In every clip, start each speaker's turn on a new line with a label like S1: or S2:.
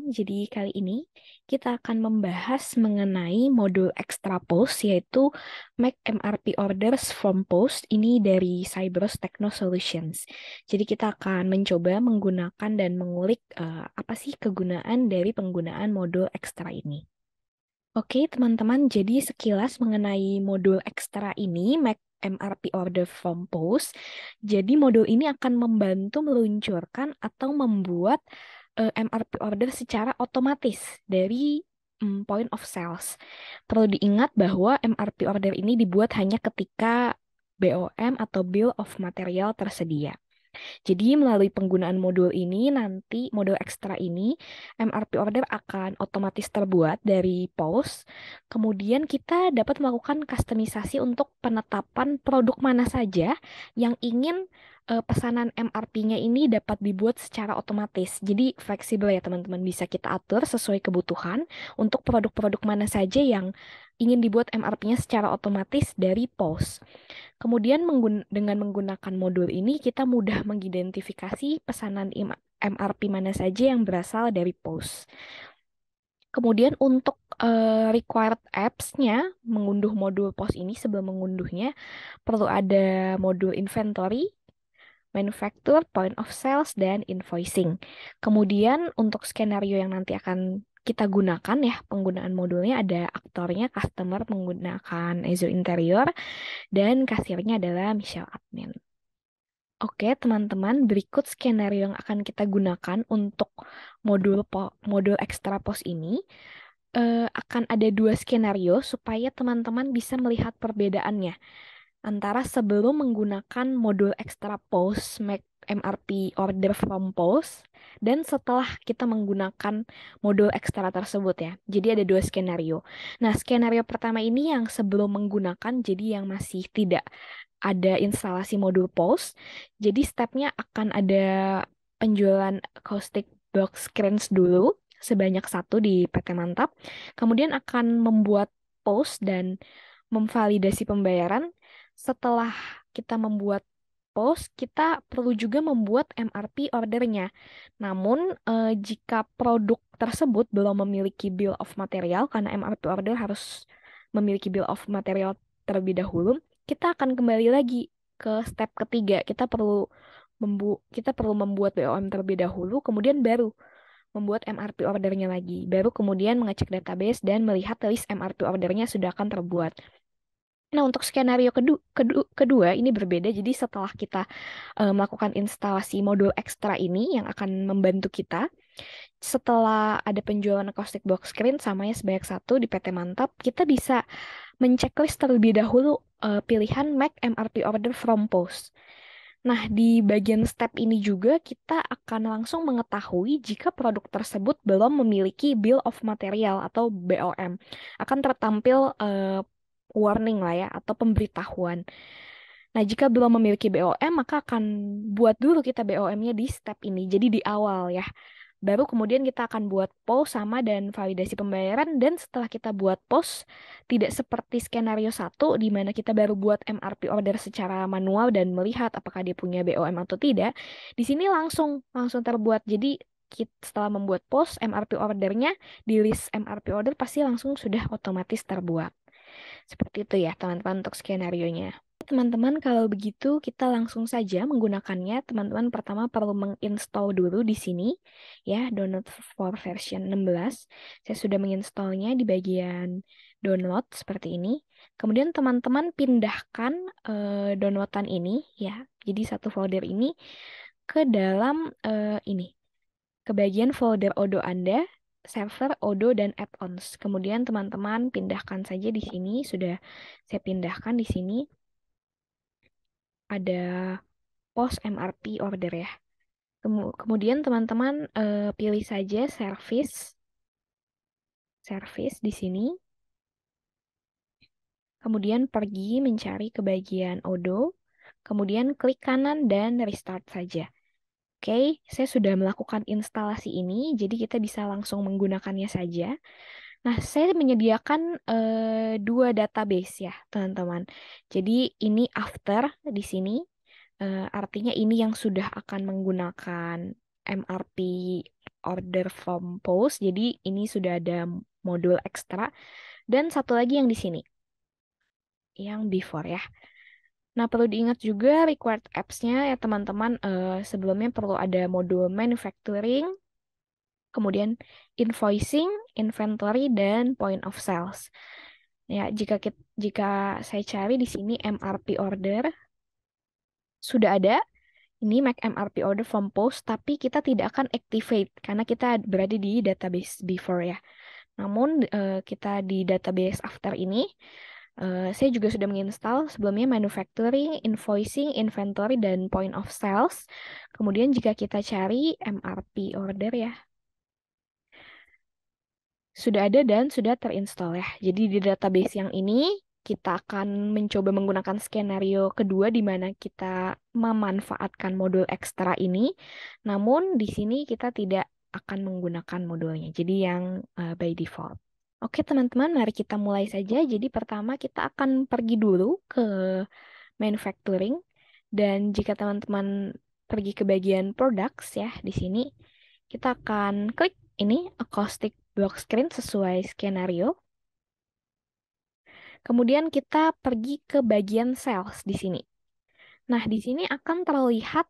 S1: Jadi kali ini kita akan membahas mengenai modul extra post, yaitu Make MRP Orders from Post, ini dari Cyberus Techno Solutions. Jadi kita akan mencoba menggunakan dan mengulik apa sih kegunaan dari penggunaan modul ekstra ini. Oke, teman-teman, jadi sekilas mengenai modul ekstra ini, Make MRP Order from Post. Jadi modul ini akan membantu meluncurkan atau membuat MRP order secara otomatis dari point of sales. Perlu diingat bahwa MRP order ini dibuat hanya ketika BOM atau Bill of Material tersedia. Jadi melalui penggunaan modul ini nanti modul ekstra ini MRP order akan otomatis terbuat dari POS. Kemudian kita dapat melakukan kustomisasi untuk penetapan produk mana saja yang ingin pesanan MRP-nya ini dapat dibuat secara otomatis. Jadi fleksibel ya teman-teman, bisa kita atur sesuai kebutuhan untuk produk-produk mana saja yang ingin dibuat MRP-nya secara otomatis dari POS. Kemudian dengan menggunakan modul ini kita mudah mengidentifikasi pesanan MRP mana saja yang berasal dari post. Kemudian untuk required apps-nya, mengunduh modul post ini sebelum mengunduhnya perlu ada modul inventory, manufacture, point of sales, dan invoicing. Kemudian untuk skenario yang nanti akan kita gunakan ya, penggunaan modulnya ada aktornya customer menggunakan Ezo Interior, dan kasirnya adalah Michelle Admin. Oke, teman-teman, berikut skenario yang akan kita gunakan untuk modul ekstra pos ini. Akan ada dua skenario supaya teman-teman bisa melihat perbedaannya antara sebelum menggunakan modul ekstra pos Make MRP Order from Post dan setelah kita menggunakan modul ekstra tersebut ya. Jadi ada dua skenario. Nah, skenario pertama ini yang sebelum menggunakan, jadi yang masih tidak ada instalasi modul post. Jadi stepnya akan ada penjualan acoustic box screens dulu sebanyak satu di PT Mantap. Kemudian akan membuat post dan memvalidasi pembayaran. Setelah kita membuat post, kita perlu juga membuat MRP ordernya. Namun, jika produk tersebut belum memiliki bill of material, karena MRP order harus memiliki bill of material terlebih dahulu, kita akan kembali lagi ke step ketiga. Kita perlu membuat BOM terlebih dahulu, kemudian baru membuat MRP ordernya lagi. Baru kemudian mengecek database dan melihat list MRP ordernya sudah akan terbuat. Nah, untuk skenario kedua ini berbeda. Jadi setelah kita melakukan instalasi modul ekstra ini yang akan membantu kita, setelah ada penjualan acoustic box screen sama ya sebanyak satu di PT Mantap, kita bisa menceklis terlebih dahulu pilihan Make MRP Order from Post. Nah, di bagian step ini juga kita akan langsung mengetahui jika produk tersebut belum memiliki Bill of Material atau BOM. Akan tertampil warning lah ya, atau pemberitahuan. Nah, jika belum memiliki BOM, maka akan buat dulu kita BOM-nya di step ini. Jadi di awal ya. Baru kemudian kita akan buat post sama dan validasi pembayaran. Dan setelah kita buat post, tidak seperti skenario satu, di mana kita baru buat MRP order secara manual dan melihat apakah dia punya BOM atau tidak. Di sini langsung terbuat. Jadi setelah membuat post, MRP ordernya di list MRP order pasti langsung sudah otomatis terbuat. Seperti itu ya teman-teman untuk skenario-nya. Teman-teman, kalau begitu kita langsung saja menggunakannya. Teman-teman pertama perlu menginstall dulu di sini ya, download for version 16. Saya sudah menginstallnya di bagian download seperti ini. Kemudian teman-teman pindahkan downloadan ini ya. Jadi satu folder ini ke dalam ini, ke bagian folder Odoo Anda, server, Odoo, dan add-ons. Kemudian teman-teman pindahkan saja di sini. Sudah saya pindahkan di sini. Ada post MRP order ya. Kemudian teman-teman pilih saja service di sini. Kemudian pergi mencari ke bagian Odoo. Kemudian klik kanan dan restart saja. Oke, saya sudah melakukan instalasi ini, jadi kita bisa langsung menggunakannya saja. Nah, saya menyediakan dua database ya, teman-teman. Jadi ini after di sini. Artinya ini yang sudah akan menggunakan MRP order from post. Jadi ini sudah ada modul ekstra. Dan satu lagi yang di sini, yang before ya. Nah, perlu diingat juga required apps-nya ya teman-teman. Sebelumnya perlu ada modul manufacturing, kemudian invoicing, inventory, dan point of sales. Ya, jika saya cari di sini MRP order sudah ada. Ini make MRP order from post, tapi kita tidak akan activate karena kita berada di database before ya. Namun kita di database after ini, saya juga sudah menginstal sebelumnya manufacturing, invoicing, inventory, dan point of sales. Kemudian jika kita cari MRP order ya, sudah ada dan sudah terinstall ya. Jadi di database yang ini kita akan mencoba menggunakan skenario kedua di mana kita memanfaatkan modul ekstra ini. Namun di sini kita tidak akan menggunakan modulnya. Jadi yang by default. Oke teman-teman, mari kita mulai saja. Jadi pertama kita akan pergi dulu ke manufacturing. Dan jika teman-teman pergi ke bagian products ya, di sini kita akan klik ini acoustic block screen sesuai skenario. Kemudian kita pergi ke bagian sales di sini. Nah, di sini akan terlihat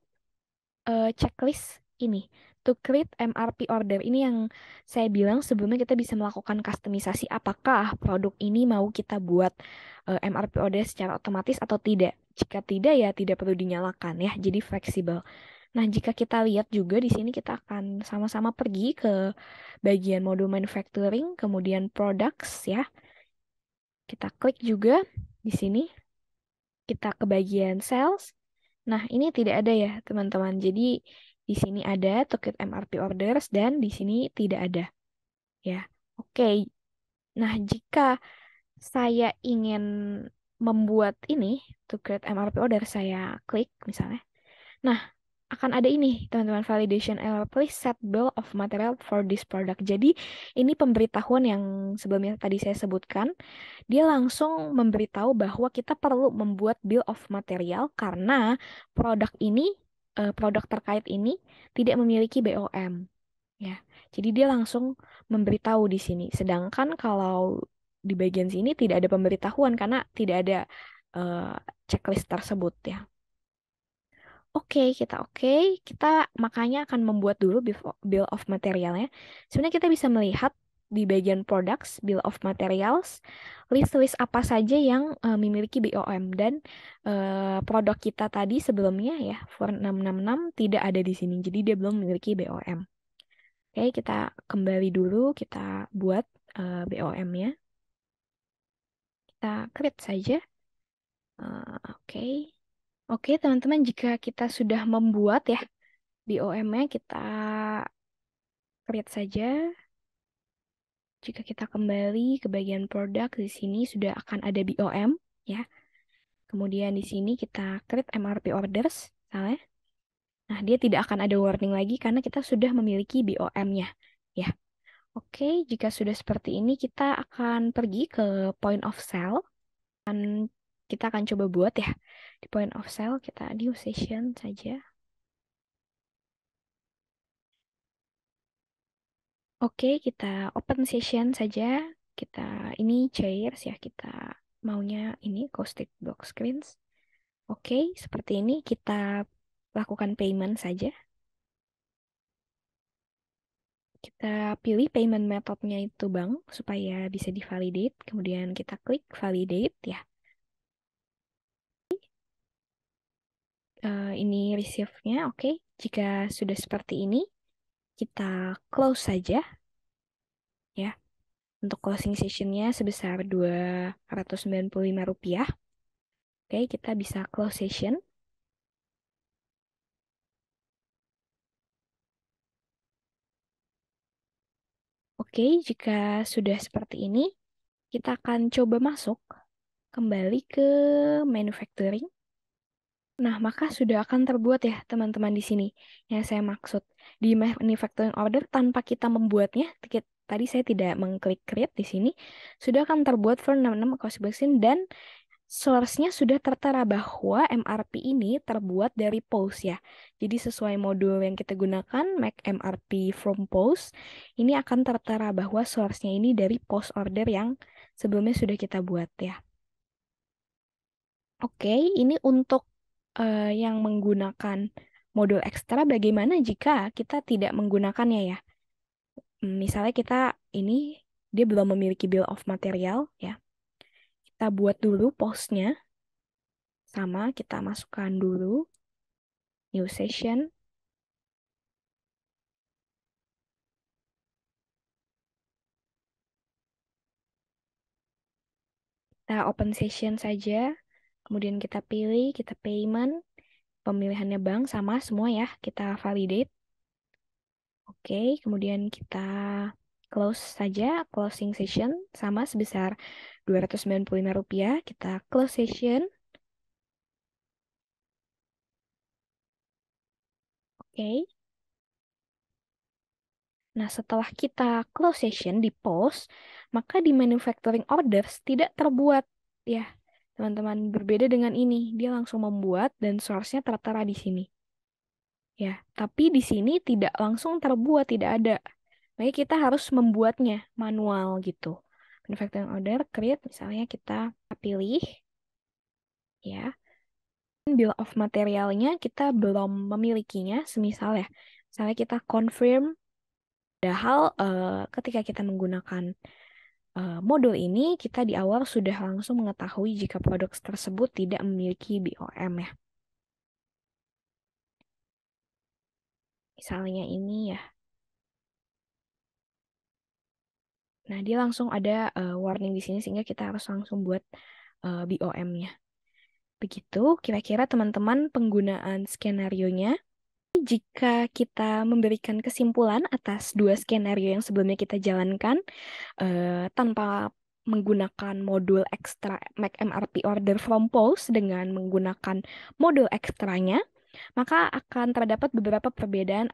S1: checklist ini. To create MRP order. Ini yang saya bilang sebelumnya kita bisa melakukan kustomisasi apakah produk ini mau kita buat MRP order secara otomatis atau tidak. Jika tidak ya tidak perlu dinyalakan ya. Jadi fleksibel. Nah, jika kita lihat juga di sini kita akan sama-sama pergi ke bagian modul manufacturing, kemudian products ya. Kita klik juga di sini. Kita ke bagian sales. Nah, ini tidak ada ya, teman-teman. Jadi, di sini ada token MRP orders dan di sini tidak ada. Ya, oke. Nah, jika saya ingin membuat ini, to create MRP order, saya klik misalnya. Nah, akan ada ini, teman-teman, validation error. Please set bill of material for this product. Jadi, ini pemberitahuan yang sebelumnya tadi saya sebutkan. Dia langsung memberitahu bahwa kita perlu membuat bill of material karena produk ini, produk terkait ini tidak memiliki BOM. Ya, jadi dia langsung memberitahu di sini. Sedangkan kalau di bagian sini tidak ada pemberitahuan karena tidak ada eh, checklist tersebut ya. Oke, kita makanya akan membuat dulu bill of materialnya. Sebenarnya kita bisa melihat di bagian products, bill of materials, list-list apa saja yang memiliki BOM dan produk kita tadi sebelumnya ya, for 666 tidak ada di sini. Jadi dia belum memiliki BOM. Oke, kita kembali dulu, kita buat BOM-nya. Kita create saja. Oke. Oke, teman-teman, jika kita sudah membuat ya BOM-nya, kita create saja. Jika kita kembali ke bagian produk, di sini sudah akan ada BOM ya. Kemudian di sini kita create MRP orders, misalnya. Nah, dia tidak akan ada warning lagi karena kita sudah memiliki BOM-nya ya. Oke, jika sudah seperti ini, kita akan pergi ke point of sale. Dan kita akan coba buat ya. Di point of sale, kita new session saja. Oke, kita open session saja. Kita ini chairs ya, kita maunya ini caustic block screens. Oke, seperti ini kita lakukan payment saja. Kita pilih payment methodnya itu bank supaya bisa divalidate. Kemudian kita klik validate ya. Ini receive-nya oke. Jika sudah seperti ini, kita close saja ya. Untuk closing sessionnya sebesar Rp295. Oke, kita bisa close session. Oke, jika sudah seperti ini, kita akan coba masuk kembali ke manufacturing. Nah, maka sudah akan terbuat ya teman-teman di sini. Yang saya maksud di manufacturing order tanpa kita membuatnya, tadi saya tidak mengklik create di sini, sudah akan terbuat for 66 cost dan source-nya sudah tertera bahwa MRP ini terbuat dari post ya. Jadi sesuai modul yang kita gunakan, make MRP from post, ini akan tertera bahwa source-nya ini dari post order yang sebelumnya sudah kita buat ya. Oke, ini untuk yang menggunakan modul ekstra, bagaimana jika kita tidak menggunakannya ya? Misalnya kita ini dia belum memiliki bill of material ya. Kita buat dulu postnya, sama kita masukkan dulu new session. Kita open session saja, kemudian kita pilih, kita payment, pemilihannya bank sama semua ya, kita validate. Oke, kemudian kita close saja, closing session sama sebesar Rp295, kita close session. Oke. Nah, setelah kita close session di post, maka di manufacturing orders tidak terbuat ya, teman-teman. Berbeda dengan ini, dia langsung membuat dan source-nya tertera di sini. Ya, tapi di sini tidak langsung terbuat, tidak ada. Makanya kita harus membuatnya manual gitu. Manufacturing order, create, misalnya kita pilih, ya. Bill of materialnya kita belum memilikinya, semisal ya. Misalnya kita confirm, padahal ketika kita menggunakan modul ini, kita di awal sudah langsung mengetahui jika produk tersebut tidak memiliki BOM ya. Misalnya ini ya. Nah, dia langsung ada warning di sini sehingga kita harus langsung buat BOM-nya. Begitu, kira-kira teman-teman penggunaan skenario-nya. Jika kita memberikan kesimpulan atas dua skenario yang sebelumnya kita jalankan, tanpa menggunakan modul ekstra Make MRP Order from Post dengan menggunakan modul ekstranya, maka akan terdapat beberapa perbedaan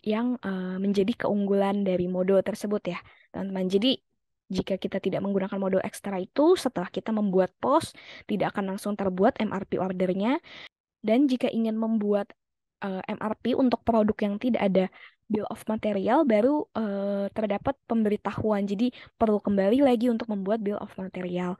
S1: yang menjadi keunggulan dari modul tersebut ya, teman-teman. Jadi, jika kita tidak menggunakan modul ekstra itu, setelah kita membuat post, tidak akan langsung terbuat MRP ordernya. Dan jika ingin membuat MRP untuk produk yang tidak ada bill of material, baru terdapat pemberitahuan. Jadi perlu kembali lagi untuk membuat bill of material.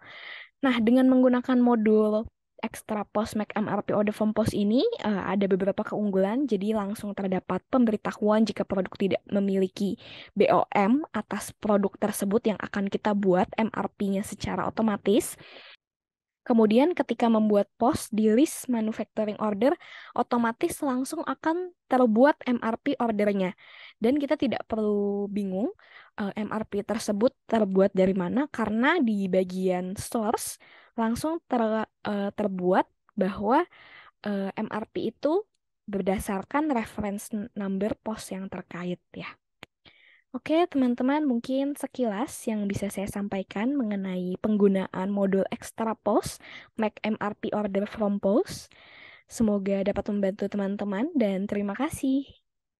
S1: Nah, dengan menggunakan modul Extra Post Make MRP Order from Post ini ada beberapa keunggulan. Jadi langsung terdapat pemberitahuan jika produk tidak memiliki BOM atas produk tersebut yang akan kita buat MRP-nya secara otomatis. Kemudian ketika membuat post di list manufacturing order, otomatis langsung akan terbuat MRP ordernya. Dan kita tidak perlu bingung MRP tersebut terbuat dari mana, karena di bagian source langsung terbuat bahwa MRP itu berdasarkan reference number post yang terkait ya. Oke, teman-teman, mungkin sekilas yang bisa saya sampaikan mengenai penggunaan modul Extra Post, Make MRP Order from Post. Semoga dapat membantu teman-teman dan terima kasih.